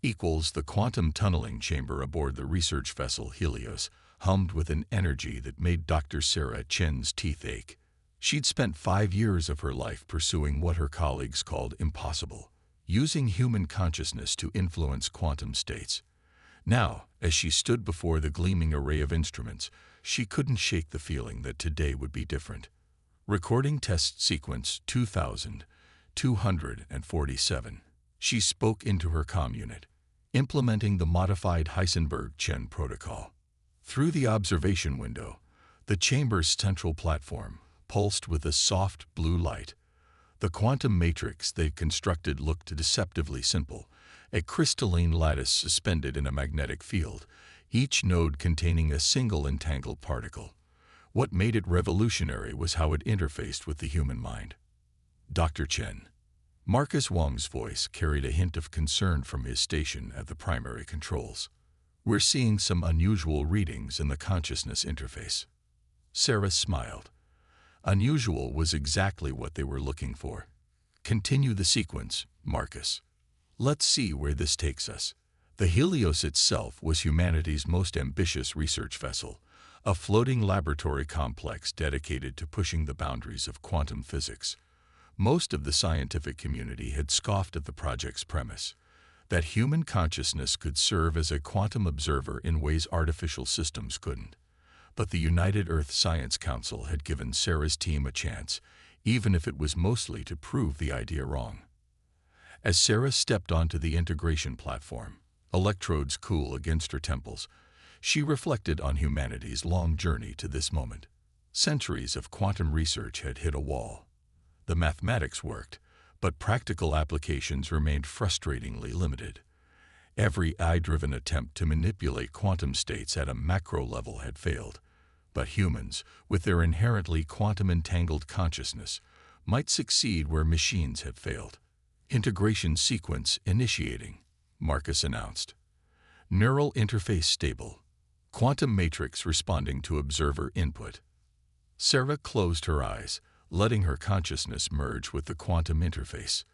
equals the quantum tunneling chamber aboard the research vessel Helios hummed with an energy that made Dr. Sarah Chen's teeth ache. She'd spent 5 years of her life pursuing what her colleagues called impossible, using human consciousness to influence quantum states. Now, as she stood before the gleaming array of instruments, she couldn't shake the feeling that today would be different. Recording test sequence 2247. She spoke into her comm unit, implementing the modified Heisenberg-Chen protocol. Through the observation window, the chamber's central platform pulsed with a soft blue light. The quantum matrix they'd constructed looked deceptively simple, a crystalline lattice suspended in a magnetic field, each node containing a single entangled particle. What made it revolutionary was how it interfaced with the human mind. Dr. Chen. Marcus Wong's voice carried a hint of concern from his station at the primary controls. We're seeing some unusual readings in the consciousness interface. Sarah smiled. Unusual was exactly what they were looking for. Continue the sequence, Marcus. Let's see where this takes us. The Helios itself was humanity's most ambitious research vessel, a floating laboratory complex dedicated to pushing the boundaries of quantum physics. Most of the scientific community had scoffed at the project's premise, that human consciousness could serve as a quantum observer in ways artificial systems couldn't. But the United Earth Science Council had given Sarah's team a chance, even if it was mostly to prove the idea wrong. As Sarah stepped onto the integration platform, electrodes cool against her temples, she reflected on humanity's long journey to this moment. Centuries of quantum research had hit a wall. The mathematics worked, but practical applications remained frustratingly limited. Every AI-driven attempt to manipulate quantum states at a macro level had failed. But humans, with their inherently quantum-entangled consciousness, might succeed where machines had failed. Integration sequence initiating, Marcus announced. Neural interface stable. Quantum matrix responding to observer input. Sarah closed her eyes, letting her consciousness merge with the quantum interface.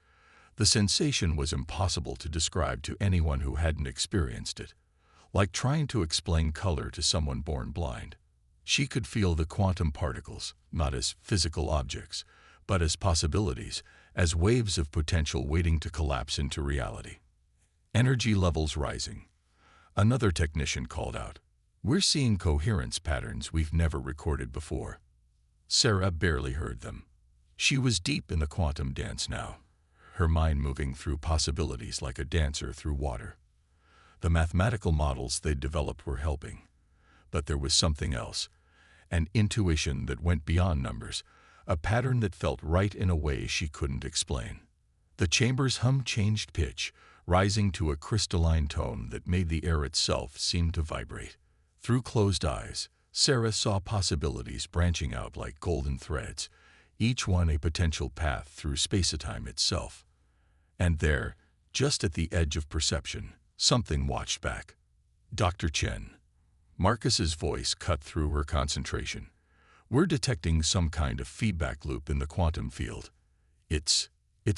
The sensation was impossible to describe to anyone who hadn't experienced it, like trying to explain color to someone born blind. She could feel the quantum particles, not as physical objects, but as possibilities, as waves of potential waiting to collapse into reality. Energy levels rising. Another technician called out, "We're seeing coherence patterns we've never recorded before." Sarah barely heard them. She was deep in the quantum dance now, her mind moving through possibilities like a dancer through water. The mathematical models they'd developed were helping. But there was something else, an intuition that went beyond numbers, a pattern that felt right in a way she couldn't explain. The chamber's hum changed pitch, rising to a crystalline tone that made the air itself seem to vibrate. Through closed eyes, Sarah saw possibilities branching out like golden threads, each one a potential path through space-time itself. And there, just at the edge of perception, something watched back. Dr. Chen. Marcus's voice cut through her concentration. "We're detecting some kind of feedback loop in the quantum field. It's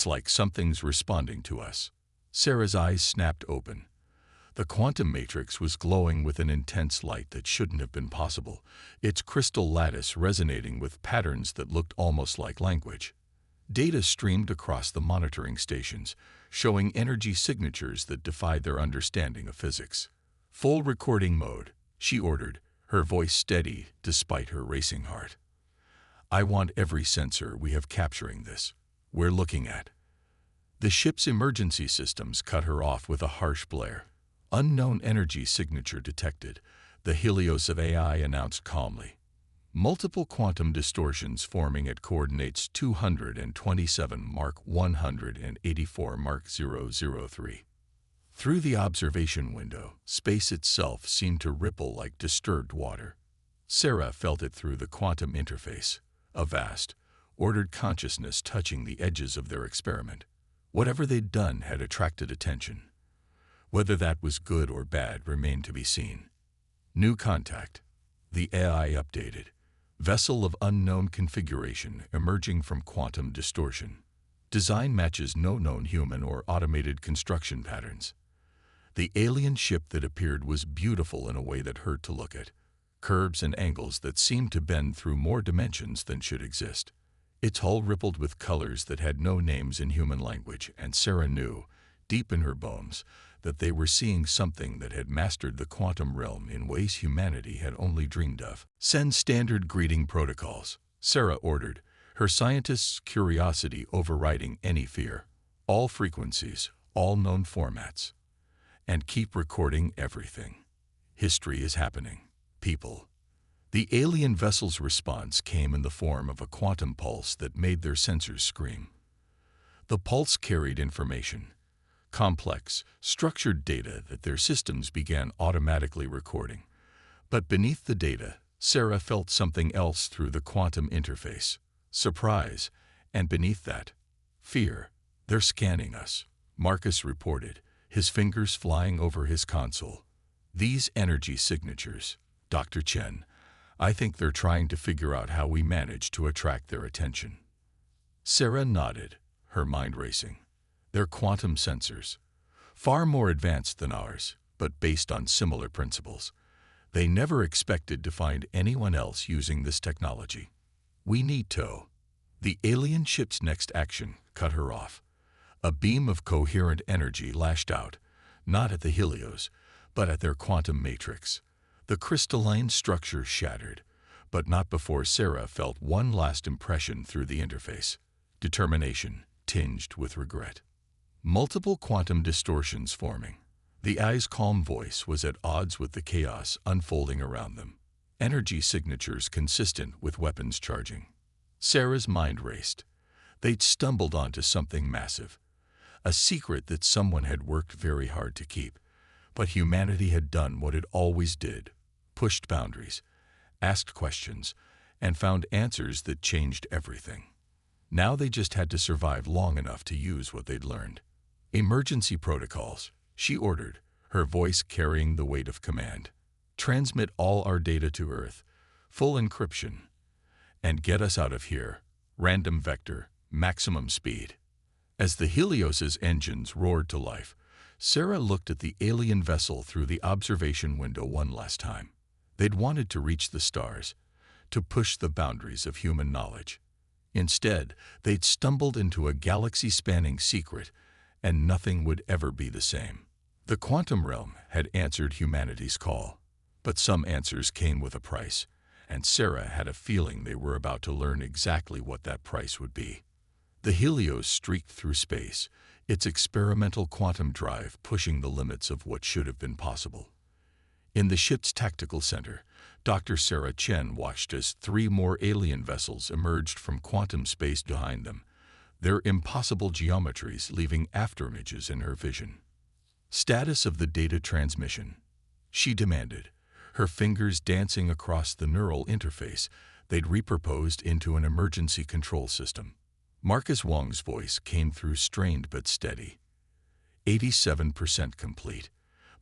like something's responding to us." Sarah's eyes snapped open. The quantum matrix was glowing with an intense light that shouldn't have been possible, its crystal lattice resonating with patterns that looked almost like language. Data streamed across the monitoring stations, showing energy signatures that defied their understanding of physics. "Full recording mode," she ordered, her voice steady despite her racing heart. "I want every sensor we have capturing this. We're looking at." The ship's emergency systems cut her off with a harsh blare. "Unknown energy signature detected," the Helios of AI announced calmly. "Multiple quantum distortions forming at coordinates 227 Mark 184 Mark 003. Through the observation window, space itself seemed to ripple like disturbed water. Sarah felt it through the quantum interface, a vast, ordered consciousness touching the edges of their experiment. Whatever they'd done had attracted attention. Whether that was good or bad remained to be seen. New contact. The AI updated. Vessel of unknown configuration emerging from quantum distortion. Design matches no known human or automated construction patterns. The alien ship that appeared was beautiful in a way that hurt to look at, curves and angles that seemed to bend through more dimensions than should exist. Its hull rippled with colors that had no names in human language, and Sarah knew, deep in her bones, that they were seeing something that had mastered the quantum realm in ways humanity had only dreamed of. "Send standard greeting protocols," Sarah ordered, her scientist's curiosity overriding any fear. "All frequencies, all known formats. And keep recording everything. History is happening. People." The alien vessel's response came in the form of a quantum pulse that made their sensors scream. The pulse carried information, complex, structured data that their systems began automatically recording. But beneath the data, Sarah felt something else through the quantum interface: surprise, and beneath that, fear. "They're scanning us," Marcus reported, his fingers flying over his console. "These energy signatures, Dr. Chen, I think they're trying to figure out how we manage to attract their attention." Sarah nodded, her mind racing. "They're quantum sensors, far more advanced than ours, but based on similar principles. They never expected to find anyone else using this technology. We need to." The alien ship's next action cut her off. A beam of coherent energy lashed out, not at the Helios, but at their quantum matrix. The crystalline structure shattered, but not before Sarah felt one last impression through the interface: determination tinged with regret. Multiple quantum distortions forming. The eye's calm voice was at odds with the chaos unfolding around them. Energy signatures consistent with weapons charging. Sarah's mind raced. They'd stumbled onto something massive. A secret that someone had worked very hard to keep. But humanity had done what it always did: pushed boundaries, asked questions, and found answers that changed everything. Now they just had to survive long enough to use what they'd learned. "Emergency protocols," she ordered, her voice carrying the weight of command. "Transmit all our data to Earth, full encryption. And get us out of here. Random vector, maximum speed." As the Helios's engines roared to life, Sarah looked at the alien vessel through the observation window one last time. They'd wanted to reach the stars, to push the boundaries of human knowledge. Instead, they'd stumbled into a galaxy-spanning secret, and nothing would ever be the same. The quantum realm had answered humanity's call, but some answers came with a price, and Sarah had a feeling they were about to learn exactly what that price would be. The Helios streaked through space, its experimental quantum drive pushing the limits of what should have been possible. In the ship's tactical center, Dr. Sarah Chen watched as 3 more alien vessels emerged from quantum space behind them, their impossible geometries leaving afterimages in her vision. "Status of the data transmission," she demanded, her fingers dancing across the neural interface they'd repurposed into an emergency control system. Marcus Wong's voice came through strained but steady. 87% complete,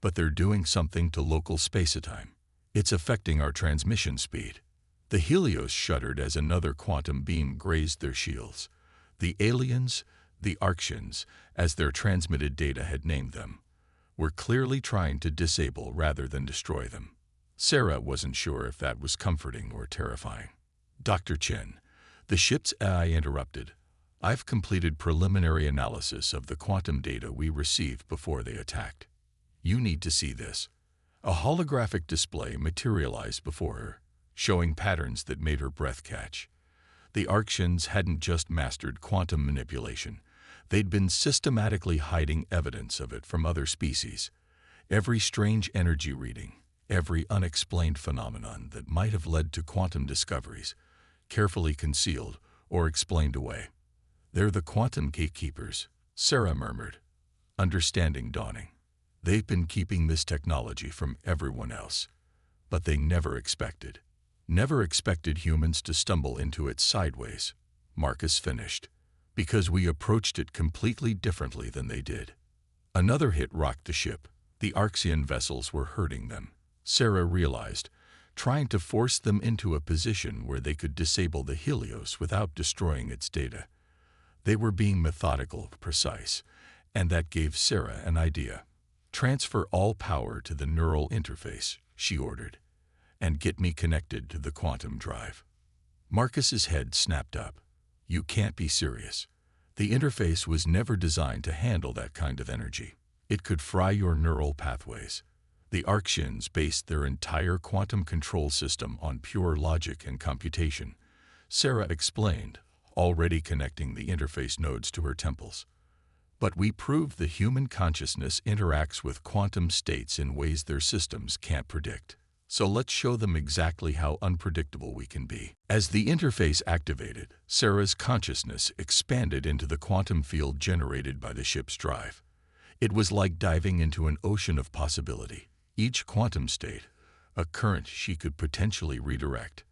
but they're doing something to local space-time. It's affecting our transmission speed." The Helios shuddered as another quantum beam grazed their shields. The aliens, the Orcs, as their transmitted data had named them, were clearly trying to disable rather than destroy them. Sarah wasn't sure if that was comforting or terrifying. "Dr. Chen," the ship's AI interrupted, "I've completed preliminary analysis of the quantum data we received before they attacked. You need to see this." A holographic display materialized before her, showing patterns that made her breath catch. The Orcs hadn't just mastered quantum manipulation. They'd been systematically hiding evidence of it from other species. Every strange energy reading, every unexplained phenomenon that might have led to quantum discoveries, carefully concealed or explained away. "They're the quantum gatekeepers," Sarah murmured, understanding dawning. "They've been keeping this technology from everyone else, but they never expected humans to stumble into it sideways," Marcus finished, "because we approached it completely differently than they did." Another hit rocked the ship. The Arxian vessels were hurting them, Sarah realized, trying to force them into a position where they could disable the Helios without destroying its data. They were being methodical, precise, and that gave Sarah an idea. "Transfer all power to the neural interface," she ordered, "and get me connected to the quantum drive." Marcus's head snapped up. "You can't be serious. The interface was never designed to handle that kind of energy. It could fry your neural pathways." The Orcs based their entire quantum control system on pure logic and computation, Sarah explained, already connecting the interface nodes to her temples. "But we proved the human consciousness interacts with quantum states in ways their systems can't predict. So let's show them exactly how unpredictable we can be." As the interface activated, Sarah's consciousness expanded into the quantum field generated by the ship's drive. It was like diving into an ocean of possibility. Each quantum state, a current she could potentially redirect.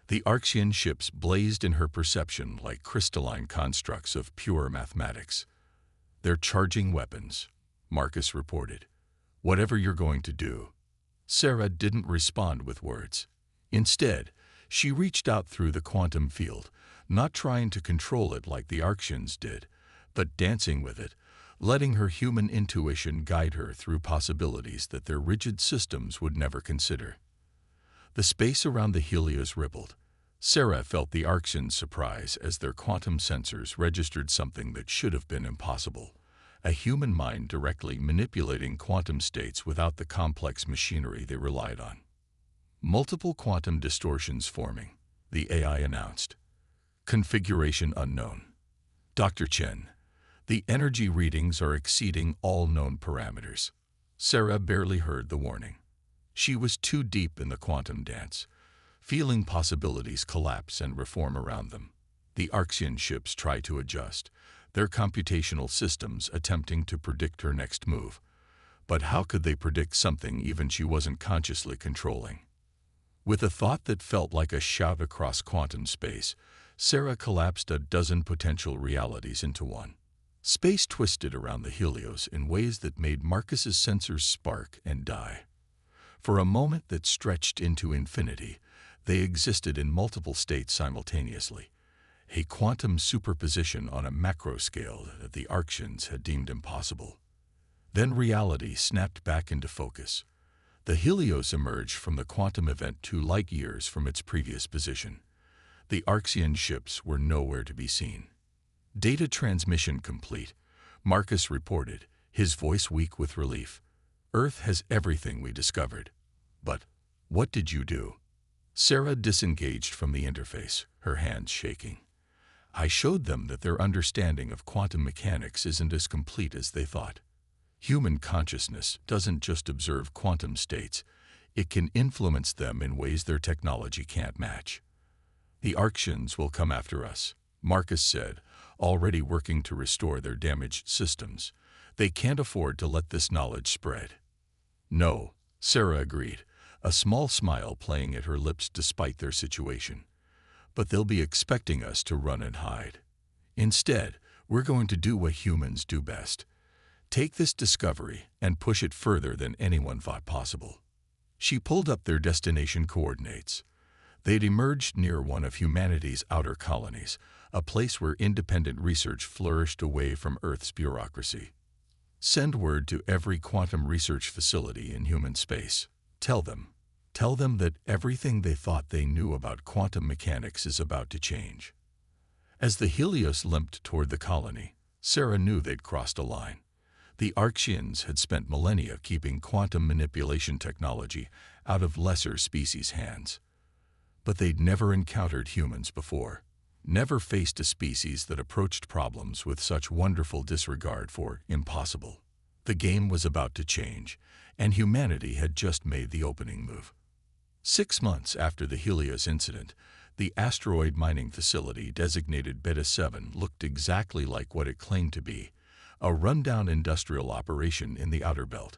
The Orcs ships blazed in her perception like crystalline constructs of pure mathematics. "They're charging weapons," Marcus reported. "Whatever you're going to do." Sarah didn't respond with words. Instead, she reached out through the quantum field, not trying to control it like the Orcs did, but dancing with it, letting her human intuition guide her through possibilities that their rigid systems would never consider. The space around the Helios rippled. Sarah felt the Orcs' surprise as their quantum sensors registered something that should have been impossible: a human mind directly manipulating quantum states without the complex machinery they relied on. "Multiple quantum distortions forming," the AI announced. "Configuration unknown. Dr. Chen, the energy readings are exceeding all known parameters." Sarah barely heard the warning. She was too deep in the quantum dance, feeling possibilities collapse and reform around them. The Orcs ships tried to adjust, their computational systems attempting to predict her next move. But how could they predict something even she wasn't consciously controlling? With a thought that felt like a shout across quantum space, Sarah collapsed a dozen potential realities into one. Space twisted around the Helios in ways that made Marcus's sensors spark and die. For a moment that stretched into infinity, they existed in multiple states simultaneously, a quantum superposition on a macro scale that the Orcs had deemed impossible. Then reality snapped back into focus. The Helios emerged from the quantum event 2 light years from its previous position. The Orcs ships were nowhere to be seen. "Data transmission complete," Marcus reported, his voice weak with relief. "Earth has everything we discovered." "But what did you do?" Sarah disengaged from the interface, her hands shaking. "I showed them that their understanding of quantum mechanics isn't as complete as they thought. Human consciousness doesn't just observe quantum states, it can influence them in ways their technology can't match." "The Orcs will come after us," Marcus said, already working to restore their damaged systems. "They can't afford to let this knowledge spread." "No," Sarah agreed, a small smile playing at her lips despite their situation. "But they'll be expecting us to run and hide. Instead, we're going to do what humans do best: take this discovery and push it further than anyone thought possible." She pulled up their destination coordinates. They'd emerged near one of humanity's outer colonies, a place where independent research flourished away from Earth's bureaucracy. "Send word to every quantum research facility in human space. Tell them that everything they thought they knew about quantum mechanics is about to change." As the Helios limped toward the colony, Sarah knew they'd crossed a line. The Orcs had spent millennia keeping quantum manipulation technology out of lesser species' hands. But they'd never encountered humans before, never faced a species that approached problems with such wonderful disregard for impossible. The game was about to change, and humanity had just made the opening move. 6 months after the Helios incident, the asteroid mining facility designated Beta 7 looked exactly like what it claimed to be: a rundown industrial operation in the outer belt,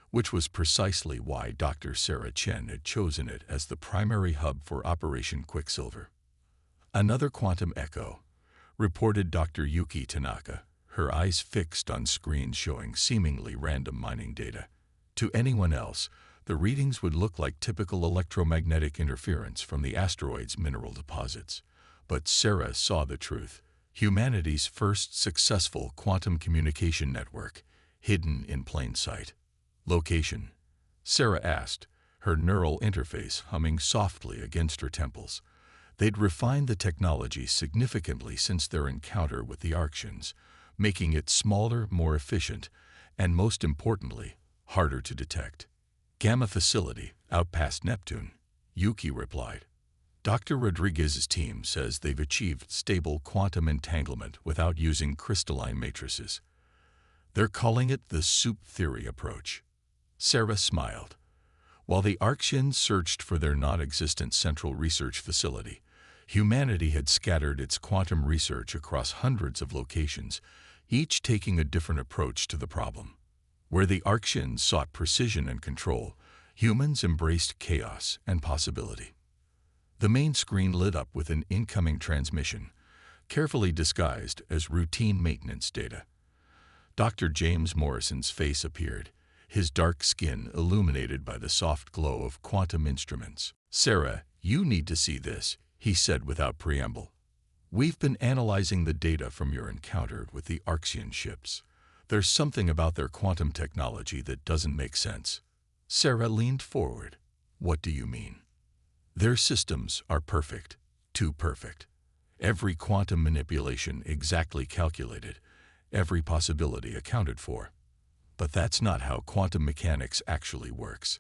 which was precisely why Dr. Sarah Chen had chosen it as the primary hub for Operation Quicksilver. "Another quantum echo," reported Dr. Yuki Tanaka, her eyes fixed on screens showing seemingly random mining data. To anyone else, the readings would look like typical electromagnetic interference from the asteroid's mineral deposits. But Sarah saw the truth: humanity's first successful quantum communication network, hidden in plain sight. Location? Sarah asked, her neural interface humming softly against her temples. They'd refined the technology significantly since their encounter with the Arctians, making it smaller, more efficient, and most importantly, harder to detect. Gamma facility, out past Neptune, Yuki replied. Dr. Rodriguez's team says they've achieved stable quantum entanglement without using crystalline matrices. They're calling it the soup theory approach. Sarah smiled. While the Arctians searched for their non-existent central research facility, humanity had scattered its quantum research across hundreds of locations, each taking a different approach to the problem. Where the Arctians sought precision and control, humans embraced chaos and possibility. The main screen lit up with an incoming transmission, carefully disguised as routine maintenance data. Dr. James Morrison's face appeared, his dark skin illuminated by the soft glow of quantum instruments. Sarah, you need to see this, he said without preamble. We've been analyzing the data from your encounter with the Arctian ships. There's something about their quantum technology that doesn't make sense. Sarah leaned forward. What do you mean? Their systems are perfect, too perfect. Every quantum manipulation exactly calculated, every possibility accounted for. But that's not how quantum mechanics actually works.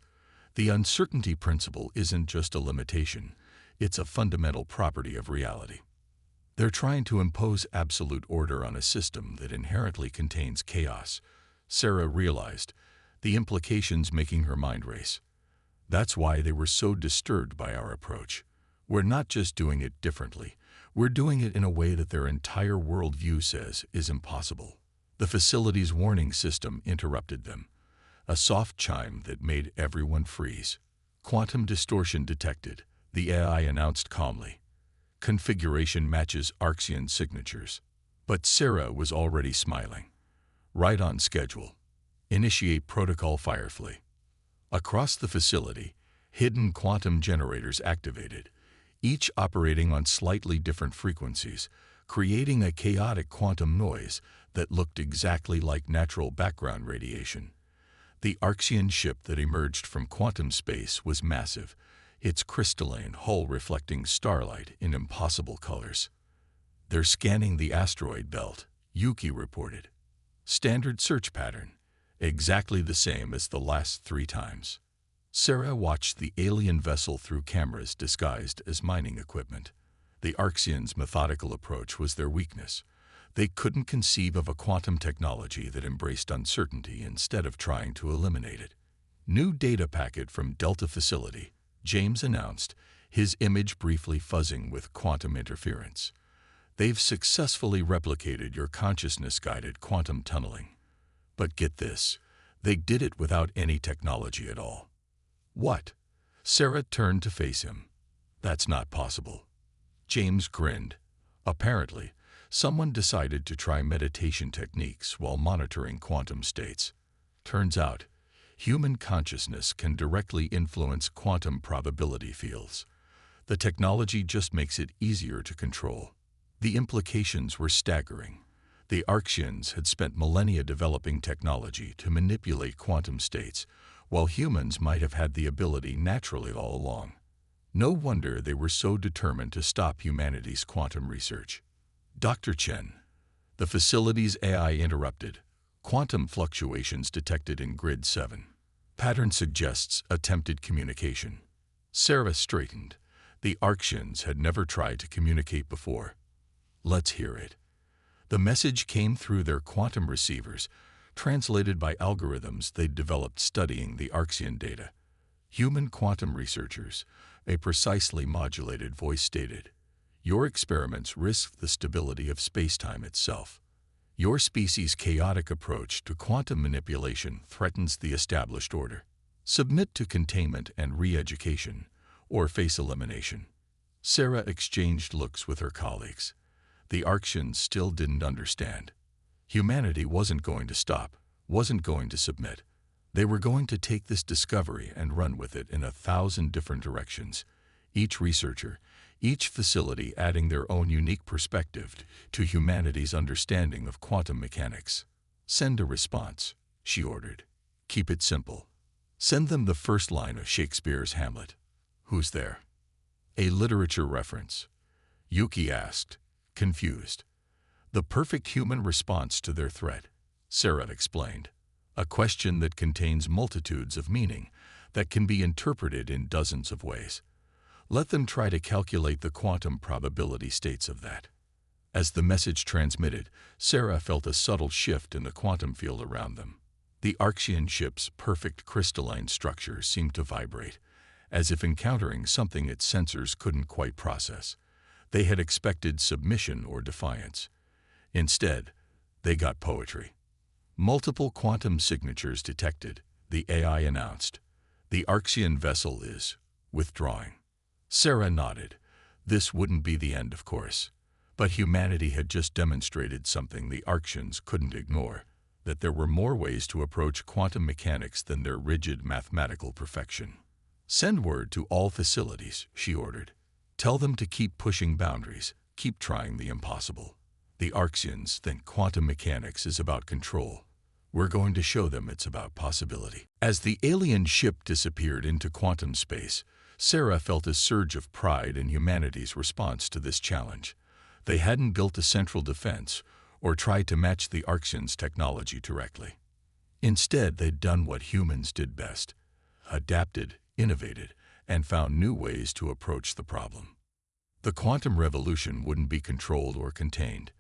The uncertainty principle isn't just a limitation, it's a fundamental property of reality. They're trying to impose absolute order on a system that inherently contains chaos. Sarah realized, the implications making her mind race. That's why they were so disturbed by our approach. We're not just doing it differently, we're doing it in a way that their entire worldview says is impossible. The facility's warning system interrupted them, a soft chime that made everyone freeze. Quantum distortion detected, the AI announced calmly. Configuration matches Arctian signatures. But Sarah was already smiling. Right on schedule. Initiate protocol Firefly. Across the facility, hidden quantum generators activated, each operating on slightly different frequencies, creating a chaotic quantum noise that looked exactly like natural background radiation. The Arctian ship that emerged from quantum space was massive, its crystalline hull reflecting starlight in impossible colors. They're scanning the asteroid belt, Yuki reported. Standard search pattern, exactly the same as the last 3 times. Sarah watched the alien vessel through cameras disguised as mining equipment. The Arctians' methodical approach was their weakness. They couldn't conceive of a quantum technology that embraced uncertainty instead of trying to eliminate it. New data packet from Delta facility, James announced, his image briefly fuzzing with quantum interference. They've successfully replicated your consciousness-guided quantum tunneling. But get this, they did it without any technology at all. What? Sarah turned to face him. That's not possible. James grinned. Apparently, someone decided to try meditation techniques while monitoring quantum states. Turns out, human consciousness can directly influence quantum probability fields. The technology just makes it easier to control. The implications were staggering. The Arctians had spent millennia developing technology to manipulate quantum states, while humans might have had the ability naturally all along. No wonder they were so determined to stop humanity's quantum research. Dr. Chen. The facility's AI interrupted. Quantum fluctuations detected in Grid 7. Pattern suggests attempted communication. Sarah straightened. The Arctians had never tried to communicate before. Let's hear it. The message came through their quantum receivers, translated by algorithms they'd developed studying the Arctian data. Human quantum researchers, a precisely modulated voice stated, your experiments risk the stability of spacetime itself. Your species' chaotic approach to quantum manipulation threatens the established order. Submit to containment and re-education, or face elimination. Sarah exchanged looks with her colleagues. The Arctians still didn't understand. Humanity wasn't going to stop, wasn't going to submit. They were going to take this discovery and run with it in 1,000 different directions. Each researcher, each facility adding their own unique perspective to humanity's understanding of quantum mechanics. Send a response, she ordered. Keep it simple. Send them the first line of Shakespeare's Hamlet. Who's there? A literature reference. Yuki asked, confused. The perfect human response to their threat, Sarah explained. A question that contains multitudes of meaning that can be interpreted in dozens of ways. Let them try to calculate the quantum probability states of that. As the message transmitted, Sarah felt a subtle shift in the quantum field around them. The Arxian ship's perfect crystalline structure seemed to vibrate, as if encountering something its sensors couldn't quite process. They had expected submission or defiance. Instead, they got poetry. Multiple quantum signatures detected, the AI announced. The Arxian vessel is withdrawing. Sarah nodded. This wouldn't be the end, of course. But humanity had just demonstrated something the Arxians couldn't ignore, that there were more ways to approach quantum mechanics than their rigid mathematical perfection. Send word to all facilities, she ordered. Tell them to keep pushing boundaries, keep trying the impossible. The Arxians think quantum mechanics is about control. We're going to show them it's about possibility. As the alien ship disappeared into quantum space, Sarah felt a surge of pride in humanity's response to this challenge. They hadn't built a central defense or tried to match the Arxians' technology directly. Instead, they'd done what humans did best: adapted, innovated, and found new ways to approach the problem. The quantum revolution wouldn't be controlled or contained.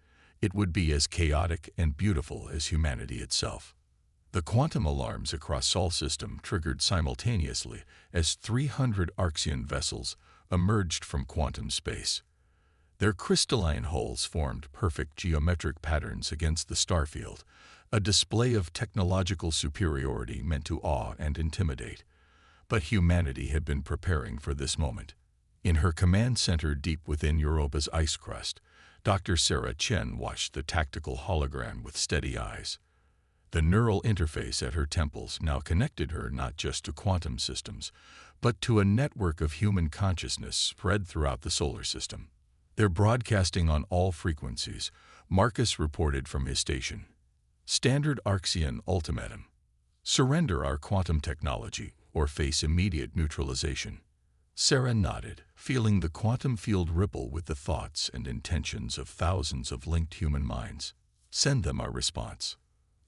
It would be as chaotic and beautiful as humanity itself. The quantum alarms across Sol system triggered simultaneously as 300 Arxian vessels emerged from quantum space. Their crystalline hulls formed perfect geometric patterns against the starfield, a display of technological superiority meant to awe and intimidate. But humanity had been preparing for this moment. In her command center deep within Europa's ice crust, Dr. Sarah Chen watched the tactical hologram with steady eyes. The neural interface at her temples now connected her not just to quantum systems, but to a network of human consciousness spread throughout the solar system. They're broadcasting on all frequencies, Marcus reported from his station. Standard Arxian ultimatum: surrender our quantum technology or face immediate neutralization. Sarah nodded, feeling the quantum field ripple with the thoughts and intentions of thousands of linked human minds. Send them our response.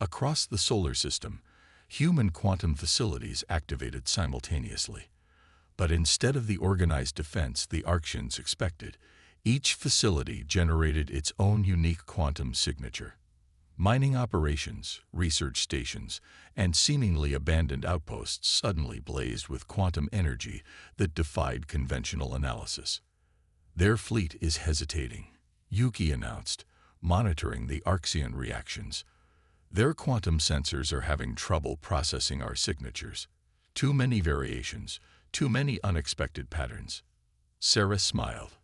Across the solar system, human quantum facilities activated simultaneously. But instead of the organized defense the Arxians expected, each facility generated its own unique quantum signature. Mining operations, research stations, and seemingly abandoned outposts suddenly blazed with quantum energy that defied conventional analysis. Their fleet is hesitating, Yuki announced, monitoring the Arxian reactions. Their quantum sensors are having trouble processing our signatures. Too many variations, too many unexpected patterns. Sarah smiled.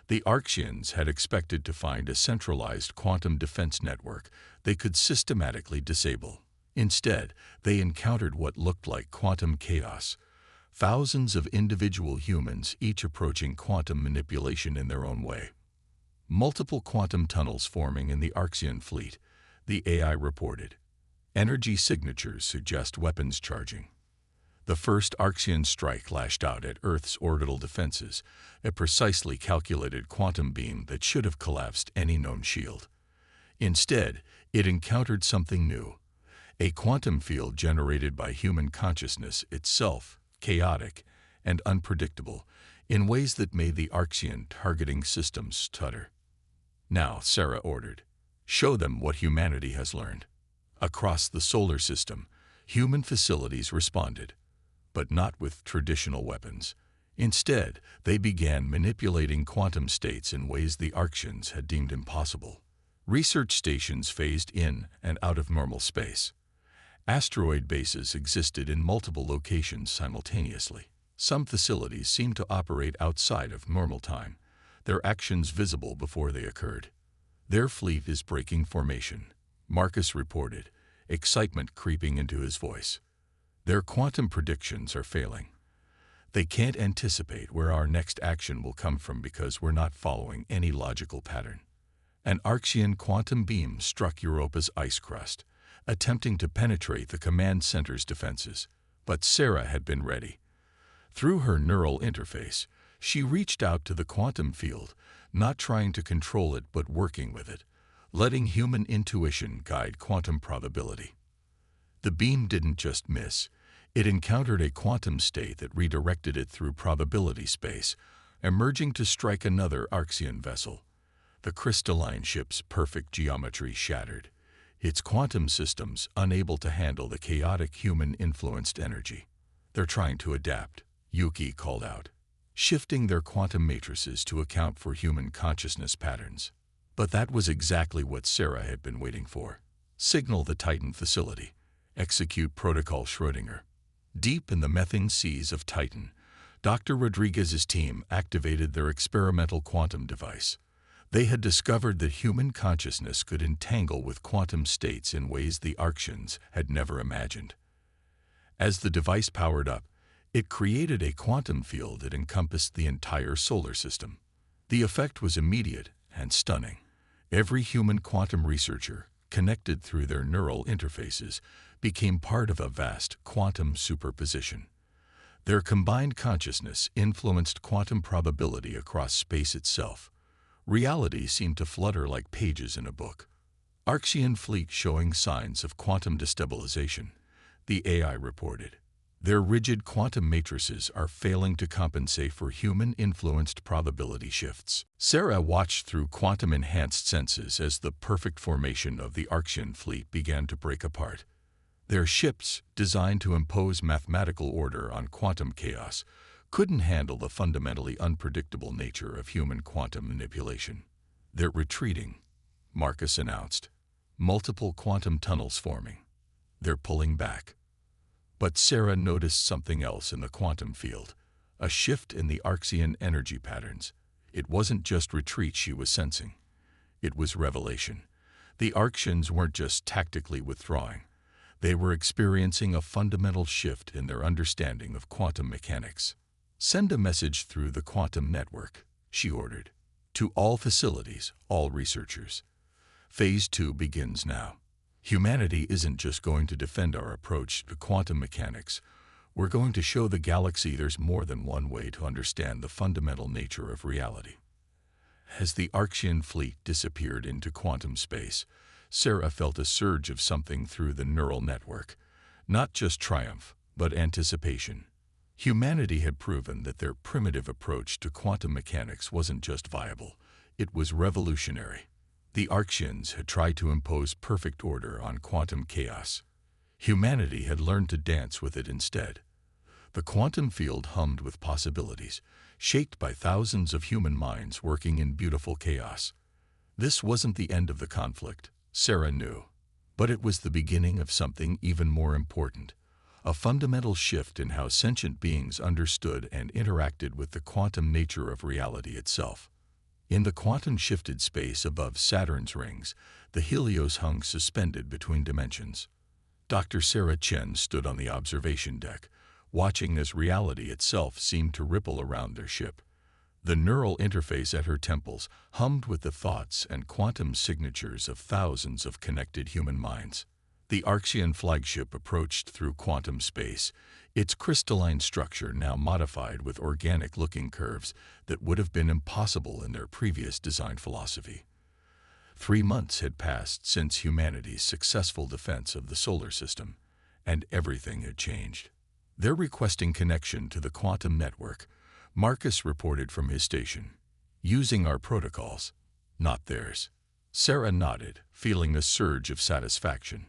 The Arxians had expected to find a centralized quantum defense network they could systematically disable. Instead, they encountered what looked like quantum chaos. Thousands of individual humans, each approaching quantum manipulation in their own way. Multiple quantum tunnels forming in the Arxian fleet, the AI reported. Energy signatures suggest weapons charging. The first Arxian strike lashed out at Earth's orbital defenses, a precisely calculated quantum beam that should have collapsed any known shield. Instead, it encountered something new, a quantum field generated by human consciousness itself, chaotic and unpredictable, in ways that made the Arxian targeting systems stutter. Now, Sarah ordered, show them what humanity has learned. Across the solar system, human facilities responded, but not with traditional weapons. Instead, they began manipulating quantum states in ways the Arxians had deemed impossible. Research stations phased in and out of normal space. Asteroid bases existed in multiple locations simultaneously. Some facilities seemed to operate outside of normal time, their actions visible before they occurred. Their fleet is breaking formation, Marcus reported, excitement creeping into his voice. Their quantum predictions are failing. They can't anticipate where our next action will come from because we're not following any logical pattern. An Arxian quantum beam struck Europa's ice crust, attempting to penetrate the command center's defenses. But Sarah had been ready. Through her neural interface, she reached out to the quantum field, not trying to control it but working with it, letting human intuition guide quantum probability. The beam didn't just miss. It encountered a quantum state that redirected it through probability space, emerging to strike another Archean vessel. The crystalline ship's perfect geometry shattered, its quantum systems unable to handle the chaotic human-influenced energy. "They're trying to adapt," Yuki called out, shifting their quantum matrices to account for human consciousness patterns. But that was exactly what Sarah had been waiting for. Signal the Titan facility. Execute Protocol Schrödinger. Deep in the methane seas of Titan, Dr. Rodriguez's team activated their experimental quantum device. They had discovered that human consciousness could entangle with quantum states in ways the Archeans had never imagined. As the device powered up, it created a quantum field that encompassed the entire solar system. The effect was immediate and stunning. Every human quantum researcher, connected through their neural interfaces, became part of a vast quantum superposition. Their combined consciousness influenced quantum probability across space itself. Reality seemed to flutter like pages in a book. Archean fleet showing signs of quantum destabilization, the AI reported. Their rigid quantum matrices are failing to compensate for human-influenced probability shifts. Sarah watched through quantum-enhanced senses as the perfect formation of the Archean fleet began to break apart. Their ships, designed to impose mathematical order on quantum chaos, couldn't handle the fundamentally unpredictable nature of human quantum manipulation. "They're retreating," Marcus announced. "Multiple quantum tunnels forming. They're pulling back." But Sarah noticed something else in the quantum field, a shift in the Archean energy patterns. It wasn't just retreat she was sensing. It was revelation. The Archeans weren't just tactically withdrawing. They were experiencing a fundamental shift in their understanding of quantum mechanics. "Send a message through the quantum network," she ordered. "To all facilities, all researchers. Phase 2 begins now. Humanity isn't just going to defend our approach to quantum mechanics. We're going to show the galaxy there's more than one way to understand the fundamental nature of reality." As the Archean fleet disappeared into quantum space, Sarah felt a surge of something through the neural network. Not just triumph, but anticipation. Humanity had proven that their primitive approach to quantum mechanics wasn't just viable, it was revolutionary. The Archeans had tried to impose perfect order on quantum chaos. Humanity had learned to dance with it instead. The quantum field hummed with possibilities, shaped by thousands of human minds working in beautiful chaos. This wasn't the end of the conflict, Sarah knew, but it was the beginning of something even more important, a fundamental shift in how sentient beings understood and interacted with the quantum nature of reality itself. In the quantum-shifted space above Saturn's rings, the Helios hung suspended between dimensions. Dr. Sarah Chen stood on the observation deck, watching as reality itself seemed to ripple around their ship. The neural interface at her temples hummed with the thoughts and quantum signatures of thousands of connected human minds. The Archean flagship approached through quantum space, its crystalline structure now modified with organic-looking curves that would have been impossible in their previous design philosophy. 3 months had passed since humanity's successful defense of the solar system, and everything had changed. "They're requesting connection to the quantum network," Marcus reported from his station. "Using our protocols, not theirs." Sarah nodded, feeling a surge of satisfaction.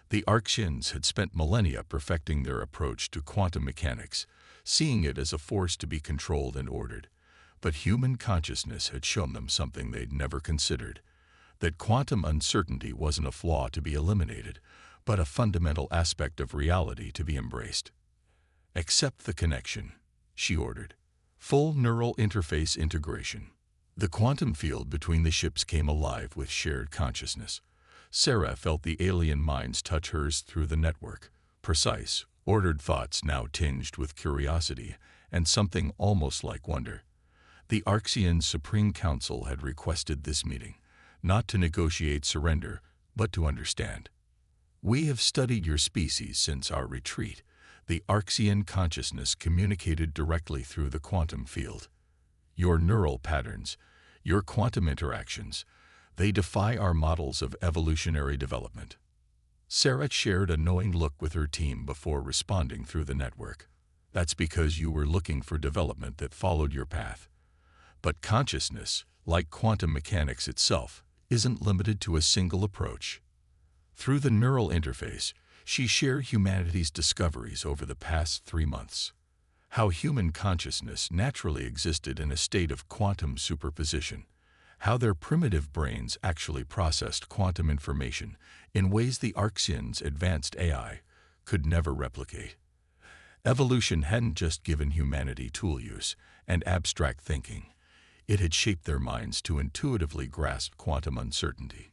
The Archeans had spent millennia perfecting their approach to quantum mechanics, seeing it as a force to be controlled and ordered. But human consciousness had shown them something they'd never considered, that quantum uncertainty wasn't a flaw to be eliminated, but a fundamental aspect of reality to be embraced. "Accept the connection," she ordered. Full neural interface integration. The quantum field between the ships came alive with shared consciousness. Sarah felt the alien minds touch hers through the network, precise, ordered thoughts now tinged with curiosity and something almost like wonder. The Archean Supreme Council had requested this meeting, not to negotiate surrender, but to understand. We have studied your species since our retreat. The Archean consciousness communicated directly through the quantum field. Your neural patterns, your quantum interactions, they defy our models of evolutionary development. Sarah shared a knowing look with her team before responding through the network. That's because you were looking for development that followed your path. But consciousness, like quantum mechanics itself, isn't limited to a single approach. Through the neural interface, she shared humanity's discoveries over the past 3 months. How human consciousness naturally existed in a state of quantum superposition. How their primitive brains actually processed quantum information in ways the Archean's advanced AI could never replicate. Evolution hadn't just given humanity tool use and abstract thinking. It had shaped their minds to intuitively grasp quantum uncertainty.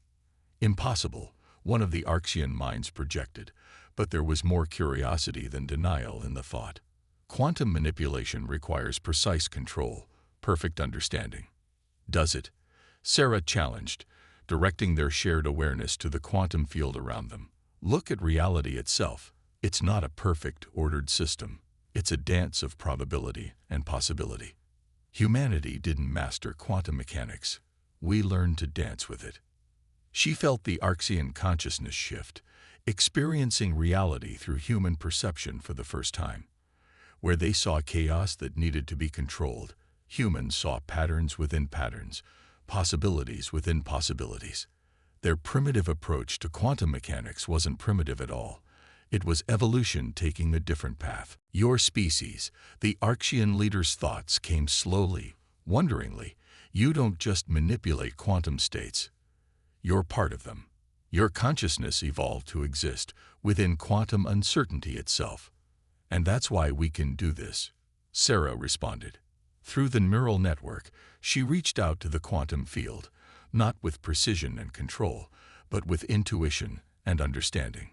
Impossible, one of the Archean minds projected, but there was more curiosity than denial in the thought. Quantum manipulation requires precise control, perfect understanding. Does it? Sarah challenged, directing their shared awareness to the quantum field around them. Look at reality itself. It's not a perfect, ordered system. It's a dance of probability and possibility. Humanity didn't master quantum mechanics. We learned to dance with it. She felt the Archean consciousness shift, experiencing reality through human perception for the first time. Where they saw chaos that needed to be controlled, humans saw patterns within patterns, possibilities within possibilities. Their primitive approach to quantum mechanics wasn't primitive at all. It was evolution taking a different path. Your species, the Archean leader's thoughts came slowly, wonderingly. You don't just manipulate quantum states. You're part of them. Your consciousness evolved to exist within quantum uncertainty itself. And that's why we can do this, Sarah responded. Through the neural network, she reached out to the quantum field, not with precision and control, but with intuition and understanding.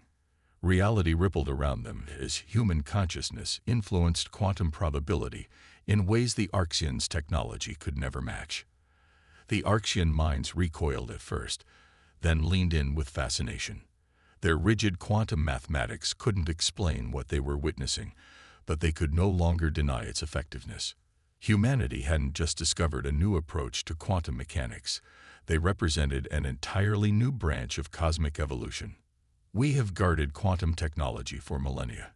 Reality rippled around them as human consciousness influenced quantum probability in ways the Archean's technology could never match. The Archean minds recoiled at first, then leaned in with fascination. Their rigid quantum mathematics couldn't explain what they were witnessing, but they could no longer deny its effectiveness. Humanity hadn't just discovered a new approach to quantum mechanics. They represented an entirely new branch of cosmic evolution. We have guarded quantum technology for millennia,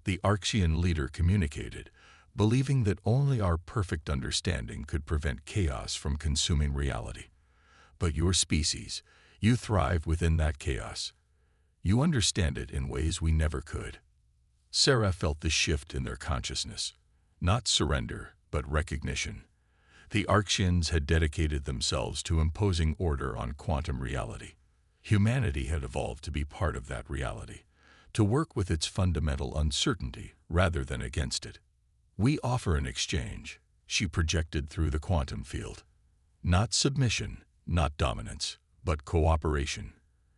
the Archean leader communicated, believing that only our perfect understanding could prevent chaos from consuming reality. But your species, you thrive within that chaos. You understand it in ways we never could. Sarah felt the shift in their consciousness. Not surrender, but recognition. The Archeans had dedicated themselves to imposing order on quantum reality. Humanity had evolved to be part of that reality, to work with its fundamental uncertainty rather than against it. We offer an exchange, she projected through the quantum field. Not submission, not dominance, but cooperation.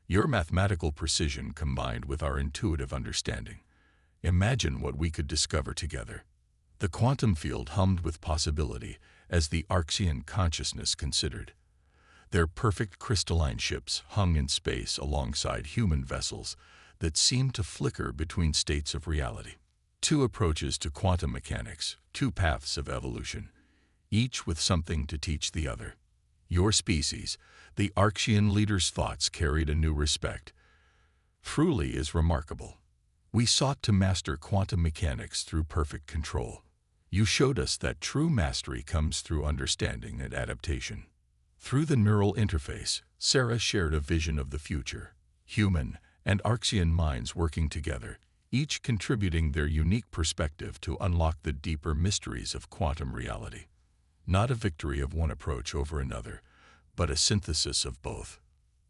Your mathematical precision combined with our intuitive understanding. Imagine what we could discover together. The quantum field hummed with possibility as the Archean consciousness considered. Their perfect crystalline ships hung in space alongside human vessels that seemed to flicker between states of reality. Two approaches to quantum mechanics, two paths of evolution, each with something to teach the other. Your species, the Archean leader's thoughts carried a new respect. Truly is remarkable. We sought to master quantum mechanics through perfect control. You showed us that true mastery comes through understanding and adaptation. Through the neural interface, Sarah shared a vision of the future, human and Archean minds working together, each contributing their unique perspective to unlock the deeper mysteries of quantum reality. Not a victory of one approach over another, but a synthesis of both.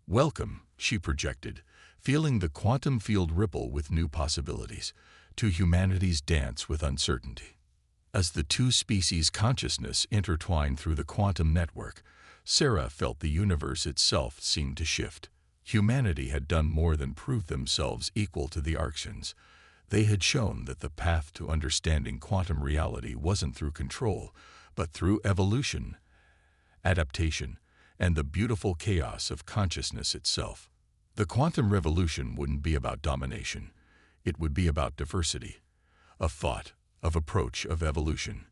Welcome, she projected, feeling the quantum field ripple with new possibilities, to humanity's dance with uncertainty. As the two species' consciousness intertwined through the quantum network, Sarah felt the universe itself seemed to shift. Humanity had done more than prove themselves equal to the Archeans. They had shown that the path to understanding quantum reality wasn't through control, but through evolution, adaptation, and the beautiful chaos of consciousness itself. The quantum revolution wouldn't be about domination. It would be about diversity, of thought, of approach, of evolution.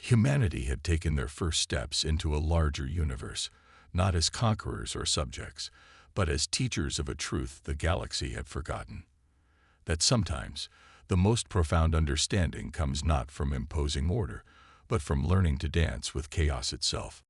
Humanity had taken their first steps into a larger universe, not as conquerors or subjects, but as teachers of a truth the galaxy had forgotten. That sometimes the most profound understanding comes not from imposing order, but from learning to dance with chaos itself.